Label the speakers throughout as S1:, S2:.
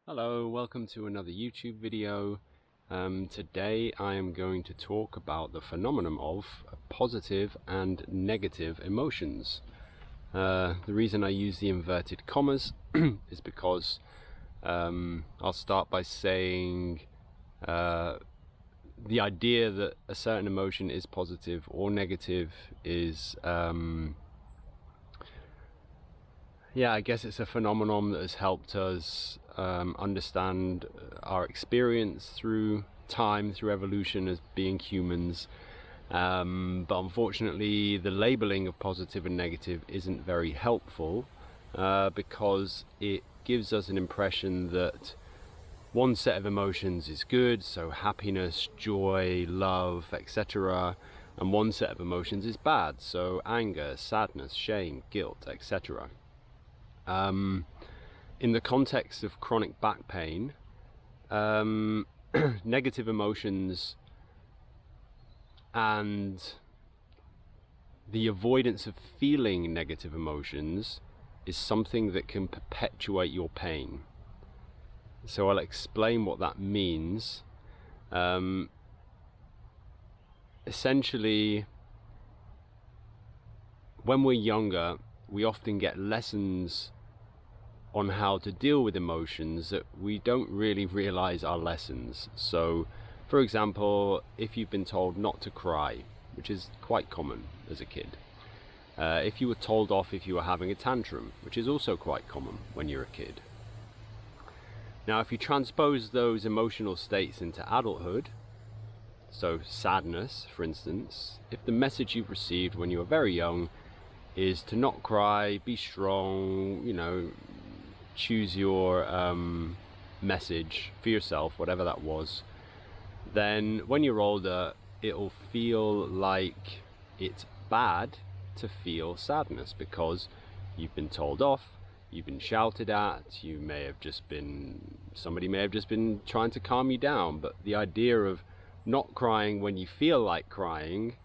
S1: Hello, welcome to another YouTube video. Today I am going to talk about the phenomenon of positive and negative emotions. The reason I use the inverted commas is because I'll start by saying the idea that a certain emotion is positive or negative is I guess it's a phenomenon that has helped us understand our experience through time, through evolution as being humans. But unfortunately, the labeling of positive and negative isn't very helpful because it gives us an impression that one set of emotions is good, so happiness, joy, love, etc., and one set of emotions is bad, so anger, sadness, shame, guilt, etc. In the context of chronic back pain, negative emotions and the avoidance of feeling negative emotions is something that can perpetuate your pain. So I'll explain what that means. Essentially, when we're younger, we often get lessons on how to deal with emotions that we don't really realize are lessons. So, for example, if you've been told not to cry, which is quite common as a kid, if you were told off if you were having a tantrum, which is also quite common when you're a kid. Now, if you transpose those emotional states into adulthood, so sadness, for instance, if the message you've received when you were very young is to not cry, be strong, choose your message for yourself, whatever that was, then when you're older, it'll feel like it's bad to feel sadness because you've been told off, you've been shouted at, somebody may have just been trying to calm you down. But the idea of not crying when you feel like crying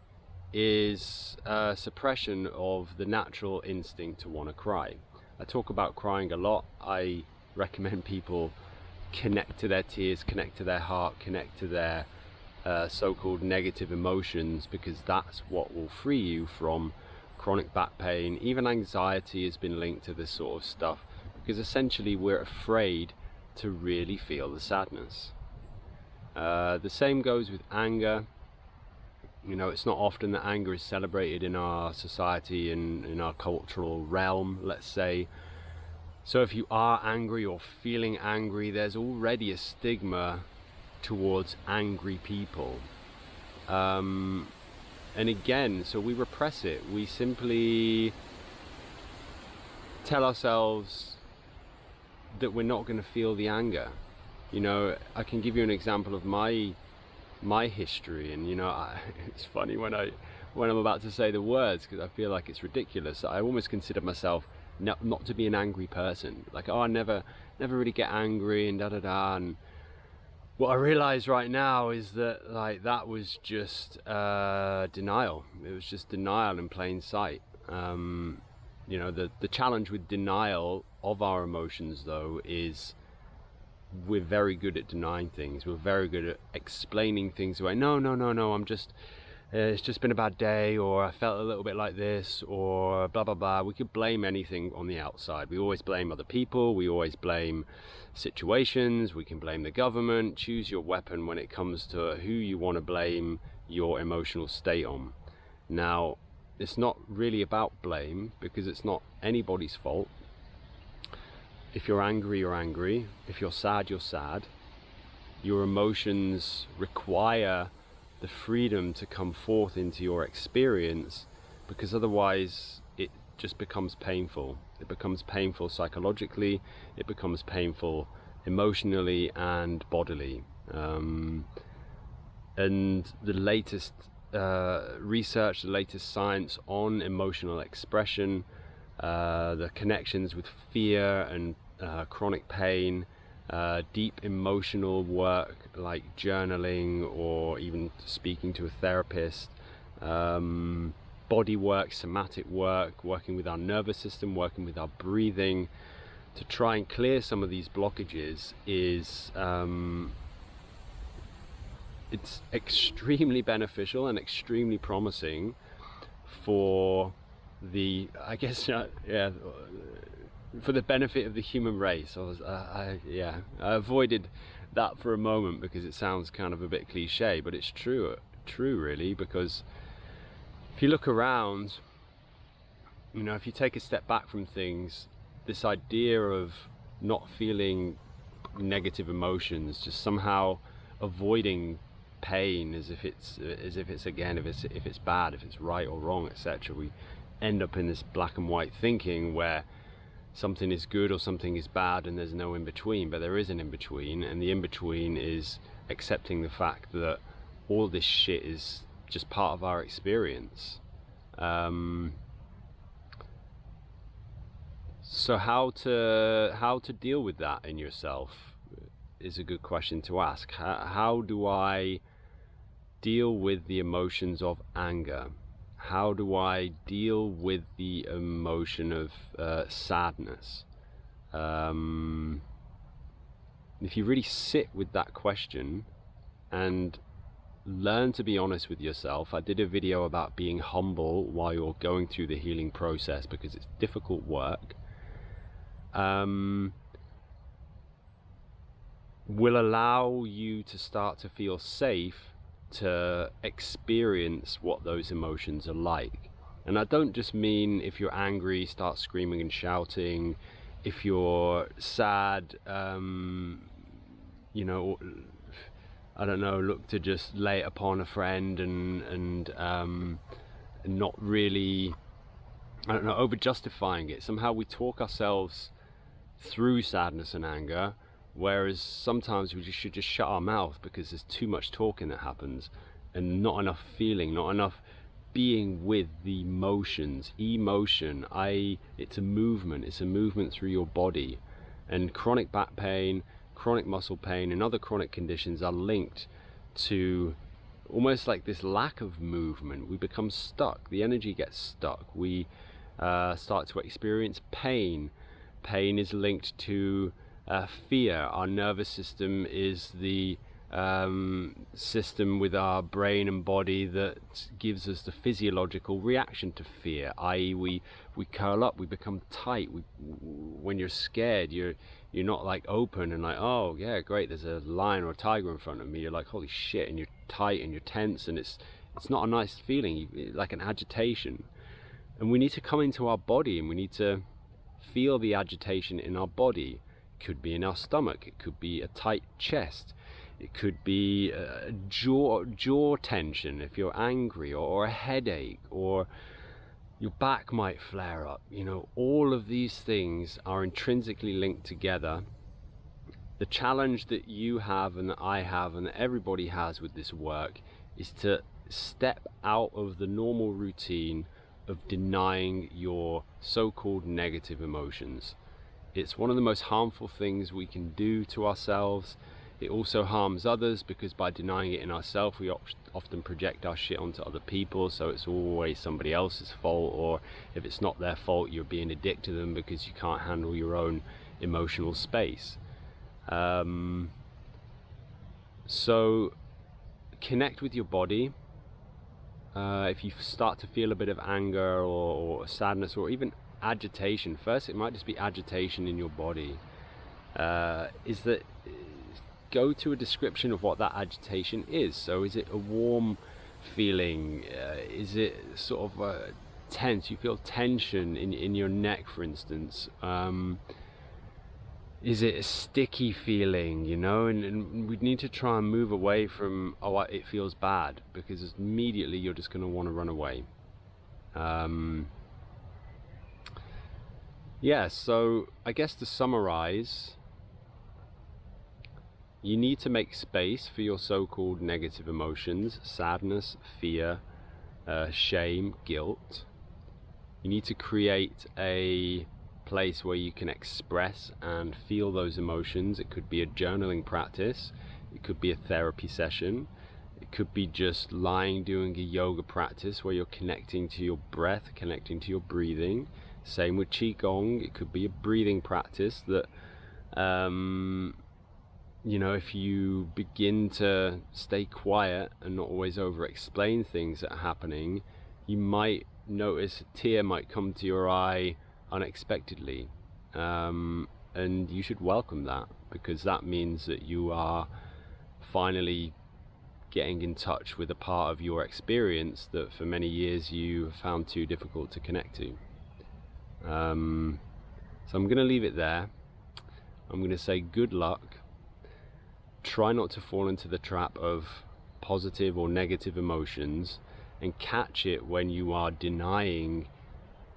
S1: is a suppression of the natural instinct to want to cry. I talk about crying a lot. I recommend people connect to their tears, connect to their heart, connect to their so-called negative emotions, because that's what will free you from chronic back pain. Even anxiety has been linked to this sort of stuff, because essentially we're afraid to really feel the sadness. The same goes with anger. It's not often that anger is celebrated in our society and in our cultural realm, let's say. So if you are angry or feeling angry, there's already a stigma towards angry people. And again, so we repress it. We simply tell ourselves that we're not going to feel the anger. I can give you an example of my history, and it's funny when I'm about to say the words, because I feel like it's ridiculous. I almost consider myself not to be an angry person, like, I never really get angry and and what I realize right now is that that was just denial. It was just denial in plain sight. The challenge with denial of our emotions, though, is we're very good at denying things. We're very good at explaining things away. No, I'm just it's just been a bad day, or I felt a little bit like this, or blah blah blah. We could blame anything on the outside. We always blame other people, we always blame situations, we can blame the government. Choose your weapon when it comes to who you want to blame your emotional state on. Now, it's not really about blame, because it's not anybody's fault. If you're angry, you're angry. If you're sad, you're sad. Your emotions require the freedom to come forth into your experience, because otherwise it just becomes painful. It becomes painful psychologically, it becomes painful emotionally and bodily. And the latest research, the latest science on emotional expression, the connections with fear and chronic pain, deep emotional work like journaling or even speaking to a therapist, body work, somatic work, working with our nervous system, working with our breathing, to try and clear some of these blockages is it's extremely beneficial and extremely promising for the, I guess, for the benefit of the human race. I avoided that for a moment because it sounds kind of a bit cliche, but it's true really, because if you look around, you know, if you take a step back from things, this idea of not feeling negative emotions, just somehow avoiding pain as if it's again, if it's bad, if it's right or wrong, etc. We end up in this black and white thinking where something is good or something is bad and there's no in between. But there is an in between, and the in between is accepting the fact that all this shit is just part of our experience. So how to deal with that in yourself is a good question to ask. How do I deal with the emotions of anger? How do I deal with the emotion of sadness? If you really sit with that question and learn to be honest with yourself. I did a video about being humble while you're going through the healing process, because it's difficult work. Will allow you to start to feel safe to experience what those emotions are like. And I don't just mean if you're angry, start screaming and shouting. If you're sad, you know, I don't know, look to just lay it upon a friend and not really, I don't know, over justifying it. Somehow we talk ourselves through sadness and anger, whereas sometimes we should just shut our mouth because there's too much talking that happens and not enough feeling, not enough being with the emotions. Emotion, it's a movement through your body. And chronic back pain, chronic muscle pain and other chronic conditions are linked to almost like this lack of movement. We become stuck, the energy gets stuck, we start to experience pain. Pain is linked to fear. Our nervous system is the system with our brain and body that gives us the physiological reaction to fear, i.e. we curl up, we become tight. When you're scared, you're not like open and like, oh yeah, great, there's a lion or a tiger in front of me. You're like, holy shit, and you're tight and you're tense, and it's not a nice feeling, like an agitation. And we need to come into our body and we need to feel the agitation in our body. It could be in our stomach, it could be a tight chest, it could be jaw tension if you're angry, or a headache, or your back might flare up. You know, all of these things are intrinsically linked together. The challenge that you have and that I have and that everybody has with this work is to step out of the normal routine of denying your so-called negative emotions. It's one of the most harmful things we can do to ourselves. It also harms others, because by denying it in ourselves, we often project our shit onto other people, so it's always somebody else's fault, or if it's not their fault, you're being a dick to them because you can't handle your own emotional space. So connect with your body. If you start to feel a bit of anger or sadness or even agitation, first it might just be agitation in your body, go to a description of what that agitation is. So is it a warm feeling? Is it sort of tense? You feel tension in your neck, for instance. Is it a sticky feeling, you know? And we need to try and move away from, oh, it feels bad, because immediately you're just going to want to run away. Yeah, so I guess to summarize, you need to make space for your so-called negative emotions: sadness, fear, shame, guilt. You need to create a place where you can express and feel those emotions. It could be a journaling practice, it could be a therapy session, it could be just lying doing a yoga practice where you're connecting to your breath, connecting to your breathing, Same with Qigong. It could be a breathing practice that, if you begin to stay quiet and not always over explain things that are happening, you might notice a tear might come to your eye unexpectedly. And you should welcome that, because that means that you are finally getting in touch with a part of your experience that for many years you have found too difficult to connect to. So I'm going to leave it there. I'm going to say good luck. Try not to fall into the trap of positive or negative emotions, and catch it when you are denying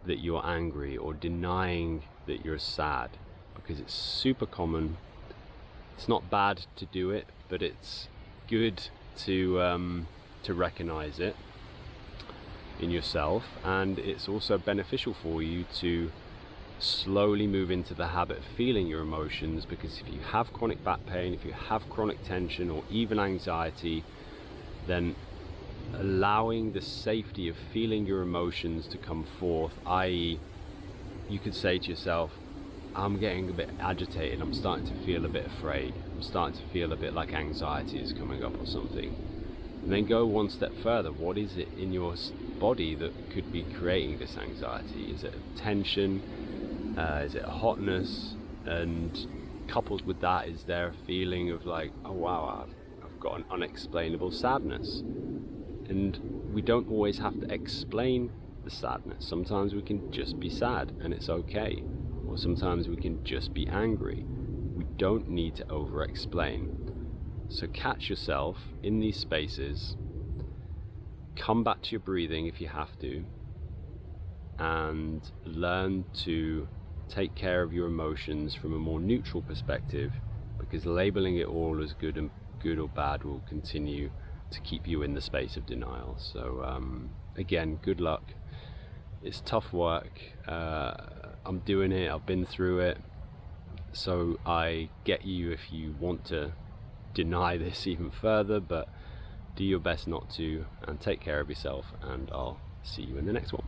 S1: that you're angry or denying that you're sad, because it's super common. It's not bad to do it, but it's good to recognize it in yourself, and it's also beneficial for you to slowly move into the habit of feeling your emotions, because if you have chronic back pain, if you have chronic tension or even anxiety, then allowing the safety of feeling your emotions to come forth, i.e. you could say to yourself, I'm getting a bit agitated, I'm starting to feel a bit afraid, I'm starting to feel a bit like anxiety is coming up or something. And then go one step further. What is it in your body that could be creating this anxiety? Is it a tension? Is it a hotness? And coupled with that, is there a feeling of like, oh wow, I've got an unexplainable sadness? And we don't always have to explain the sadness. Sometimes we can just be sad and it's okay. Or sometimes we can just be angry. We don't need to over-explain. So catch yourself in these spaces, come back to your breathing if you have to, and learn to take care of your emotions from a more neutral perspective, because labeling it all as good or bad will continue to keep you in the space of denial. So again, good luck. It's tough work. I'm doing it, I've been through it, so I get you if you want to deny this even further, but do your best not to, and take care of yourself, and I'll see you in the next one.